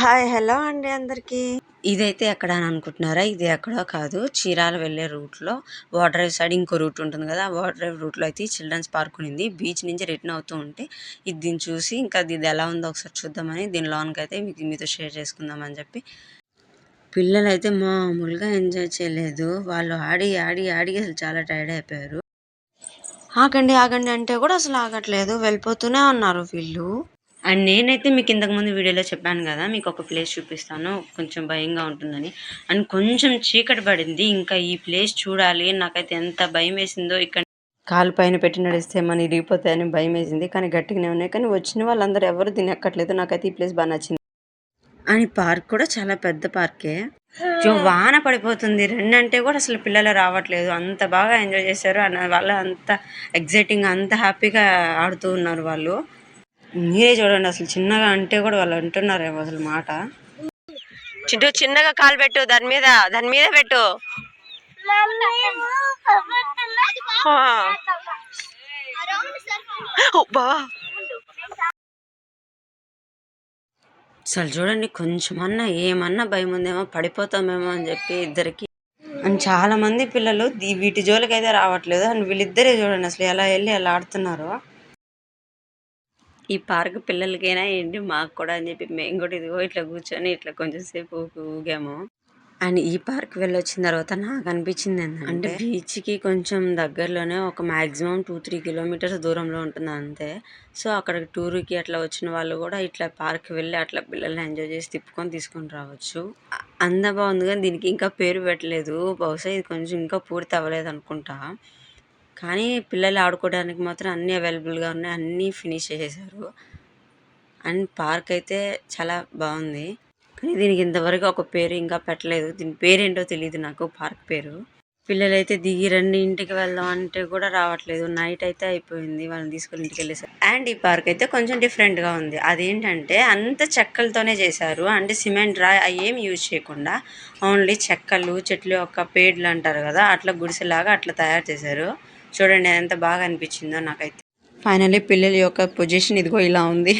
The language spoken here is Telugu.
హాయ్ హలో అండి అందరికీ. ఇదైతే ఎక్కడ అని అనుకుంటున్నారా? ఇది ఎక్కడో కాదు, చీరాల వెళ్ళే రూట్లో వాటర్ డ్రైవ్ సైడ్ ఇంకో రూట్ ఉంటుంది కదా, ఆ వాటర్ డ్రైవ్ రూట్లో అయితే చిల్డ్రన్స్ పార్క్ ఉంది. బీచ్ నుంచి రిటర్న్ అవుతూ ఉంటే దీన్ని చూసి ఇంకా ఇది ఎలా ఉందో ఒకసారి చూద్దామని దీని లోన్కి అయితే మీతో షేర్ చేసుకుందామని చెప్పి. పిల్లలు అయితే మామూలుగా ఎంజాయ్ చేయలేదు. వాళ్ళు ఆడి ఆడి ఆడి అసలు చాలా టైర్డ్ అయిపోయారు. ఆగండి ఆగండి అంటే కూడా అసలు ఆగట్లేదు, వెళ్ళిపోతూనే ఉన్నారు వీళ్ళు. అండ్ నేనైతే మీకు ఇంతకుముందు వీడియోలో చెప్పాను కదా, మీకు ఒక ప్లేస్ చూపిస్తాను, కొంచెం భయంగా ఉంటుందని. అండ్ కొంచెం చీకటి పడింది, ఇంకా ఈ ప్లేస్ చూడాలి. నాకైతే ఎంత భయం వేసిందో. ఇక్కడ కాలు పైన పెట్టి నడిస్తే మన ఇరిగిపోతాయని భయం వేసింది, కానీ గట్టిగానే ఉన్నాయి. కానీ వచ్చిన వాళ్ళందరూ ఎవరు దీన్ని ఎక్కట్లేదు. నాకైతే ఈ ప్లేస్ బాగా నచ్చింది. అని పార్క్ కూడా చాలా పెద్ద పార్కే. వాన పడిపోతుంది రండి అంటే కూడా అసలు పిల్లలు రావట్లేదు. అంత బాగా ఎంజాయ్ చేశారు. వాళ్ళ అంత ఎగ్జైటింగ్, అంత హ్యాపీగా ఆడుతూ ఉన్నారు వాళ్ళు. మీరే చూడండి, అసలు చిన్నగా అంటే కూడా వాళ్ళు అంటున్నారేమో అసలు మాట. చింటూ చిన్నగా కాలు పెట్టు, దాని మీద పెట్టు. అసలు చూడండి, కొంచెమన్నా ఏమన్నా భయం ఉందేమో, పడిపోతామేమో అని చెప్పి ఇద్దరికి. అండ్ చాలా మంది పిల్లలు వీటి జోలికి అయితే రావట్లేదు. అండ్ వీళ్ళిద్దరే చూడండి అసలు ఎలా వెళ్ళి ఎలా ఆడుతున్నారో. ఈ పార్క్ పిల్లలకైనా ఏంటి, మాకు కూడా అని చెప్పి మేము కూడా ఇదిగో ఇట్లా కూర్చొని ఇట్లా కొంచెం సేపు ఊగాము. అండ్ ఈ పార్క్ వెళ్ళొచ్చిన తర్వాత నాకు అనిపించింది ఏంటంటే, బీచ్కి కొంచెం దగ్గరలోనే ఒక మ్యాక్సిమం 2-3 కిలోమీటర్స్ దూరంలో ఉంటుంది అంతే. సో అక్కడ టూర్కి అట్లా వచ్చిన వాళ్ళు కూడా ఇట్లా పార్క్ వెళ్ళి అట్లా పిల్లల్ని ఎంజాయ్ చేసి తీసుకొని రావచ్చు. అంత బాగుంది, కానీ దీనికి ఇంకా పేరు పెట్టలేదు. బహుశా ఇది కొంచెం ఇంకా పూర్తి అవ్వలేదు అనుకుంటా. కానీ పిల్లలు ఆడుకోవడానికి మాత్రం అన్నీ అవైలబుల్గా ఉన్నాయి, అన్నీ ఫినిష్ చేసేసారు. అండ్ పార్క్ అయితే చాలా బాగుంది, కానీ దీనికి ఇంతవరకు ఒక పేరు ఇంకా పెట్టలేదు. దీని పేరేంటో తెలియదు నాకు, పార్క్ పేరు. పిల్లలైతే దిగి రండి ఇంటికి వెళ్దాం అంటే కూడా రావట్లేదు. నైట్ అయితే అయిపోయింది, వాళ్ళని తీసుకొని ఇంటికి వెళ్ళేసారు. అండ్ ఈ పార్క్ అయితే కొంచెం డిఫరెంట్గా ఉంది. అదేంటంటే అంత చెక్కలతోనే చేశారు. అంటే సిమెంట్ ఏం యూజ్ చేయకుండా ఓన్లీ చెక్కలు, చెట్లు యొక్క పేడ్లు అంటారు కదా, అట్లా గుడిసెలాగా అట్లా తయారు చేశారు. చూడండి ఎంత బాగా అనిపించిందో నాకైతే. ఫైనల్లీ పిల్లల యొక్క పొజిషన్ ఇదిగో ఇలా ఉంది.